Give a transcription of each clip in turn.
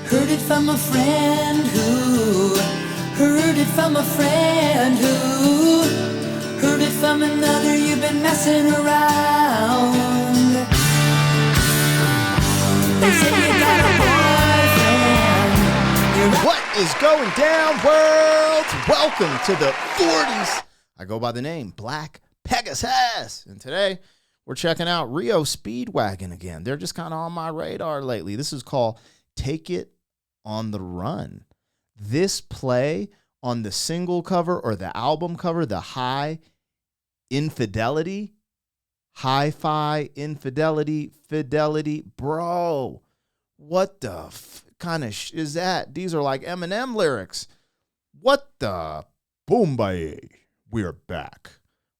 Heard it from a friend who heard it from a friend who heard it from another. You've been messing around. They say you got a boyfriend. What is going down, world? Welcome to the 40s. I go by the name Black Pegasus, and today we're checking out REO Speedwagon again. They're just kind of on my radar lately. This is called Take It on the Run. This play on the single cover or the album cover, the hi-fi infidelity, bro. What the kind of is that? These are like Eminem lyrics. What the boombaye? We're back.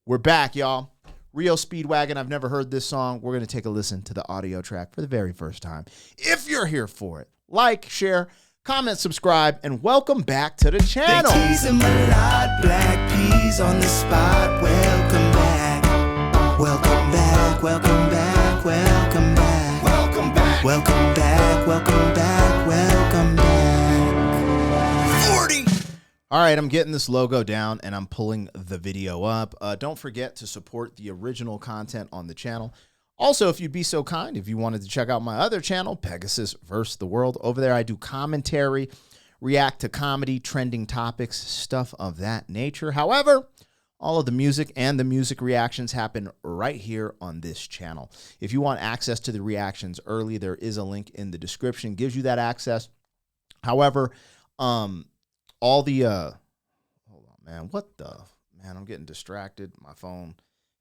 We're back, y'all. REO Speedwagon. I've never heard this song. We're going to take a listen to the audio track for the very first time. If you're here for it, like, share, comment, subscribe, and welcome back to the channel. They tease him a lot, black peas on the spot. Welcome back, welcome back, welcome back, welcome back, welcome back, welcome back, welcome back, welcome back. 40. All right, I'm getting this logo down and I'm pulling the video up. Don't forget to support the original content on the channel. Also, if you'd be so kind, if you wanted to check out my other channel, Pegasus vs. the World, over there I do commentary, react to comedy, trending topics, stuff of that nature. However, all of the music and the music reactions happen right here on this channel. If you want access to the reactions early, there is a link in the description, gives you that access. However, all the, hold on, man, what the, man, I'm getting distracted. My phone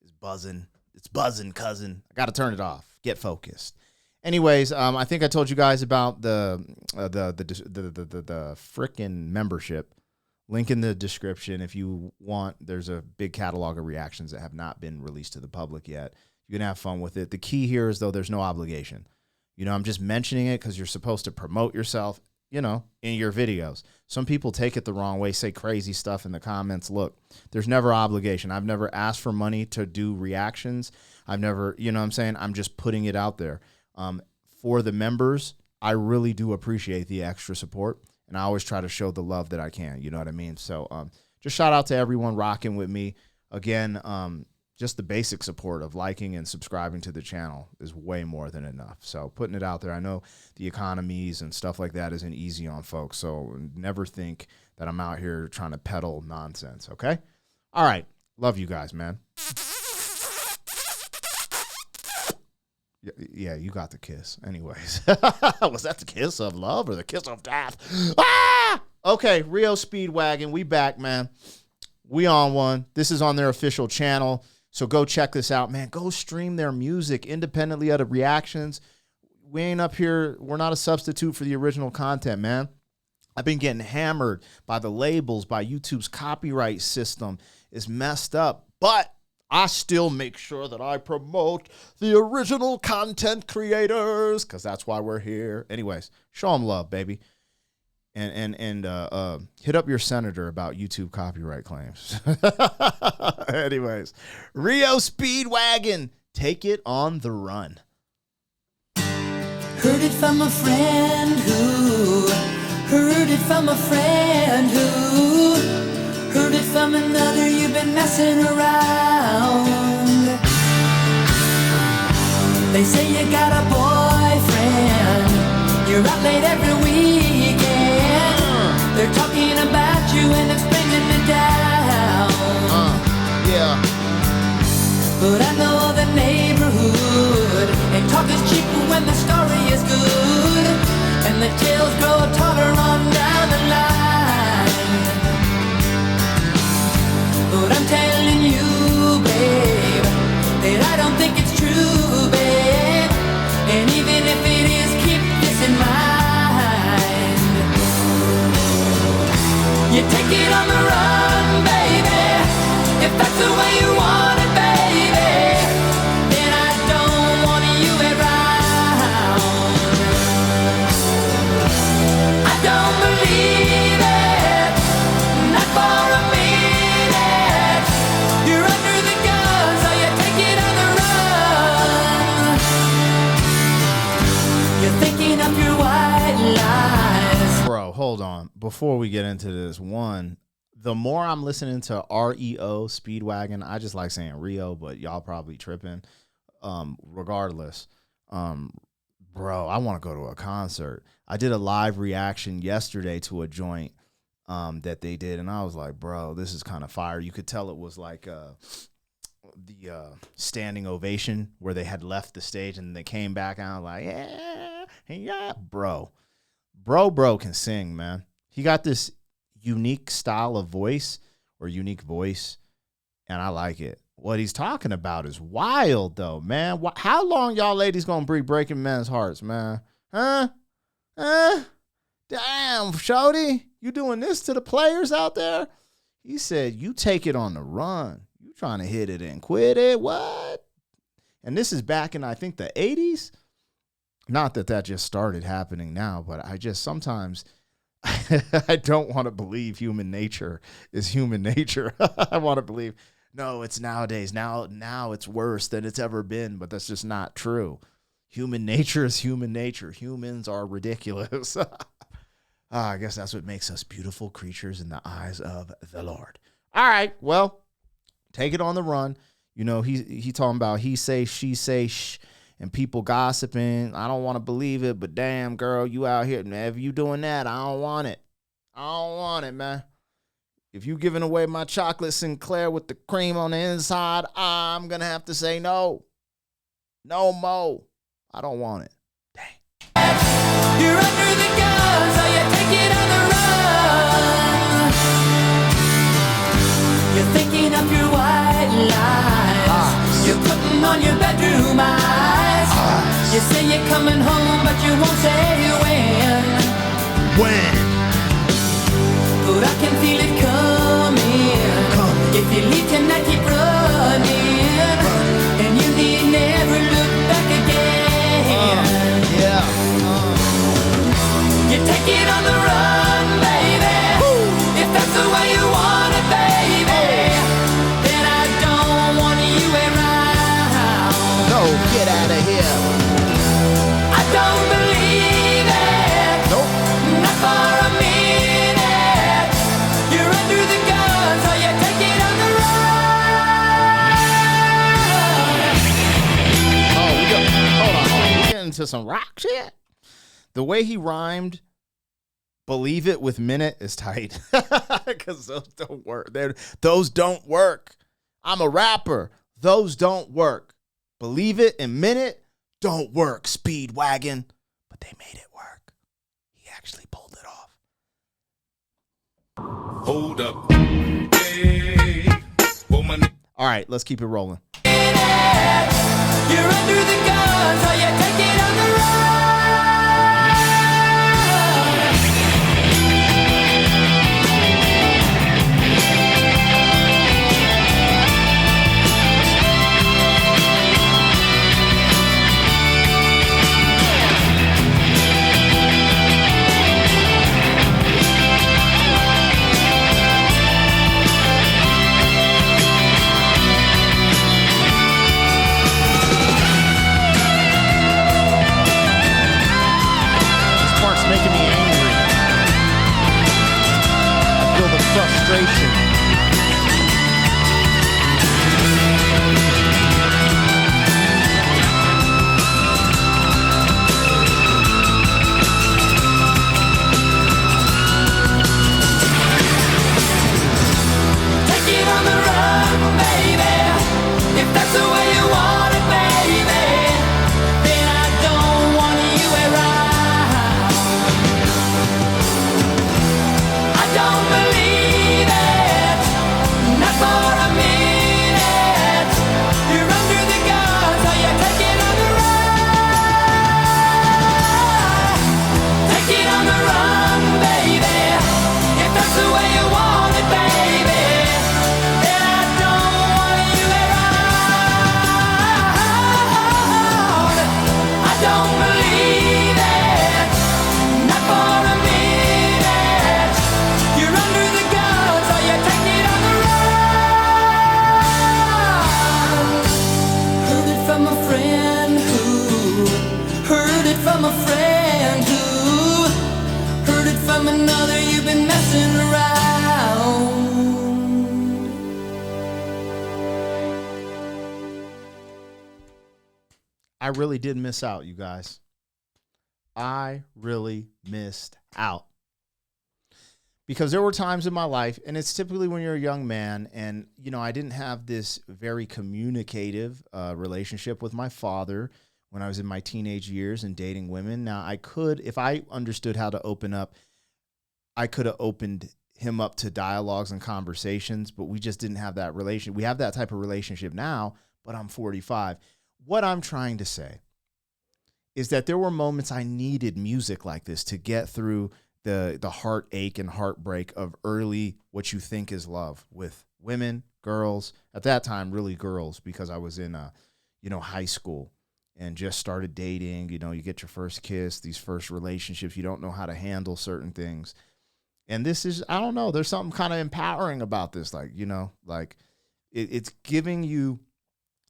is buzzing. It's buzzing, cousin. I got to turn it off. Get focused. Anyways, I think I told you guys about the frickin' membership. Link in the description if you want. There's a big catalog of reactions that have not been released to the public yet. You can have fun with it. The key here is, though, there's no obligation. You know, I'm just mentioning it because you're supposed to promote yourself, you know, in your videos. Some people take it the wrong way, say crazy stuff in the comments. Look, there's never obligation. I've never asked for money to do reactions. I've never, you know what I'm saying? I'm just putting it out there. For the members, I really do appreciate the extra support, and I always try to show the love that I can. You know what I mean? So just shout out to everyone rocking with me. Again, just the basic support of liking and subscribing to the channel is way more than enough. So putting it out there, I know the economies and stuff like that isn't easy on folks. So never think that I'm out here trying to peddle nonsense. Okay. All right. Love you guys, man. Yeah, you got the kiss. Anyways, was that the kiss of love or the kiss of death? Ah! Okay. REO Speedwagon. We back, man. We on one. This is on their official channel. So go check this out, man. Go stream their music independently of the reactions. We ain't up here. We're not a substitute for the original content, man. I've been getting hammered by the labels, by YouTube's copyright system. It's messed up. But I still make sure that I promote the original content creators because that's why we're here. Anyways, show them love, baby. And hit up your senator about YouTube copyright claims. Anyways, REO Speedwagon, take it on the run. Heard it from a friend who heard it from a friend who heard it from another. You've been messing around. They say you got a boyfriend. You're out late every weekend. They're talking about you and it's bringing me down. Yeah. But I know the neighborhood, and talk is cheap when the story is good, and the tales grow taller on down the line. But I'm telling you, babe, that I don't think it's true, babe. And even if it is, keep this in mind. You take it on the run, baby. If that's the way you want it, baby, then I don't want you around. I don't believe it, not for a minute. You're under the gun, so you take it on the run. You're thinking of your white lie. hold on. Before we get into this, the more I'm listening to REO Speedwagon, I just like saying Rio, but y'all probably tripping. Regardless, bro, I want to go to a concert. I did a live reaction yesterday to a joint that they did, and I was like, bro, this is kind of fire. You could tell it was like the standing ovation where they had left the stage and they came back, and I was like, yeah, bro can sing, man. He got this unique style of voice or unique voice, and I like it. What he's talking about is wild, though, man. How long y'all ladies gonna be breaking men's hearts, man? Huh? Damn, shorty, you doing this to the players out there? He said, you take it on the run. You trying to hit it and quit it? What? And this is back in, I think, the 80s. Not that just started happening now, but I just sometimes I don't want to believe human nature is human nature. I want to believe, no, it's nowadays. Now it's worse than it's ever been, but that's just not true. Human nature is human nature. Humans are ridiculous. I guess that's what makes us beautiful creatures in the eyes of the Lord. All right, well, take it on the run. You know, he talking about he say, she say, shh, and people gossiping. I don't want to believe it, but damn, girl, you out here. Man, if you doing that, I don't want it. I don't want it, man. If you giving away my chocolate Sinclair with the cream on the inside, I'm going to have to say no. No more. I don't want it. Dang. You're under the gun, so you take it on the run. You're thinking of your white lies. You're putting on your bedroom eyes. You say you're coming home, but you won't say when. When? But I can feel it coming. If you leave tonight, keep running. And you need never look back again. You take it on the run, baby. If that's the way you want it, baby, then I don't want you around. No, get out of here. I don't believe it. Nope. Not for a minute. You're under the gun, so you take it on the run. Oh, hold on. We're getting into some rock shit. The way he rhymed, believe it with minute is tight. Because those don't work. Those don't work. I'm a rapper. Those don't work. Believe it and minute don't work, Speedwagon. But they made it work. He actually pulled it off. Hold up. Hey. All right, let's keep it rolling. You're under the gun, so you take it on the run. Making me angry. I feel the frustration. Take it on the run, baby. If that's the way you want it, baby, then I don't want you around. Don't believe it. from another, you've been messing around. I really did miss out, you guys. I really missed out. Because there were times in my life, and it's typically when you're a young man, and, you know, I didn't have this very communicative relationship with my father when I was in my teenage years and dating women. Now, I could, if I understood how to open up, I could have opened him up to dialogues and conversations, but we just didn't have that relation. We have that type of relationship now, but I'm 45. What I'm trying to say is that there were moments I needed music like this to get through the heartache and heartbreak of early what you think is love with women, girls. At that time, really girls, because I was in high school and just started dating. You know, you get your first kiss, these first relationships. You don't know how to handle certain things. And this is, I don't know, there's something kind of empowering about this. Like, you know, like it's giving you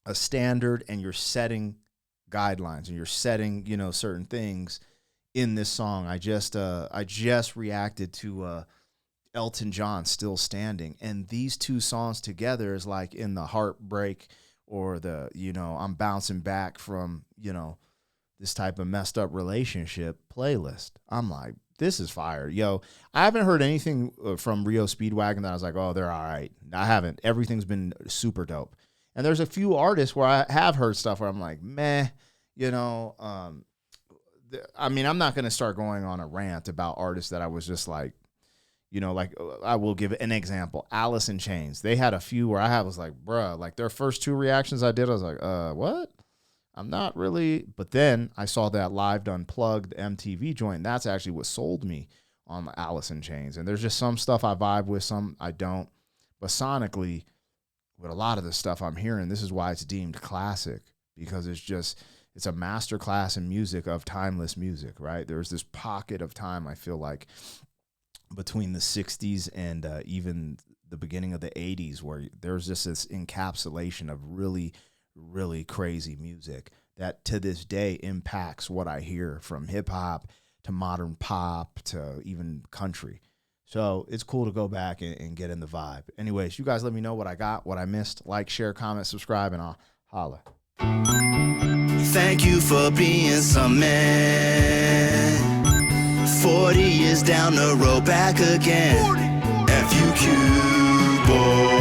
a standard, and you're setting guidelines, and you're setting, you know, certain things in this song. I just reacted to Elton John, Still Standing, and these two songs together is like in the heartbreak or the, you know, I'm bouncing back from, you know, this type of messed up relationship playlist. I'm like, this is fire. Yo, I haven't heard anything from REO Speedwagon that I was like, oh, they're all right. I haven't. Everything's been super dope. And there's a few artists where I have heard stuff where I'm like, meh, you know, I mean, I'm not going to start going on a rant about artists that I was just like, you know, like I will give an example. Alice in Chains. They had a few where I was like, bruh, like their first two reactions I did, I was like, what? I'm not really. But then I saw that Live Unplugged MTV joint. That's actually what sold me on Alice in Chains. And there's just some stuff I vibe with, some I don't. But sonically, with a lot of the stuff I'm hearing, this is why it's deemed classic, because it's a masterclass in music, of timeless music, right? There's this pocket of time, I feel like, between the 60s and even the beginning of the 80s, where there's just this encapsulation of really, really crazy music that to this day impacts what I hear, from hip hop to modern pop to even country. So it's cool to go back and get in the vibe. Anyways, you guys let me know what I got, what I missed. Like, share, comment, subscribe, and I'll holla. Thank you for being some man. 40 years down the road, back again. FUQ, boy.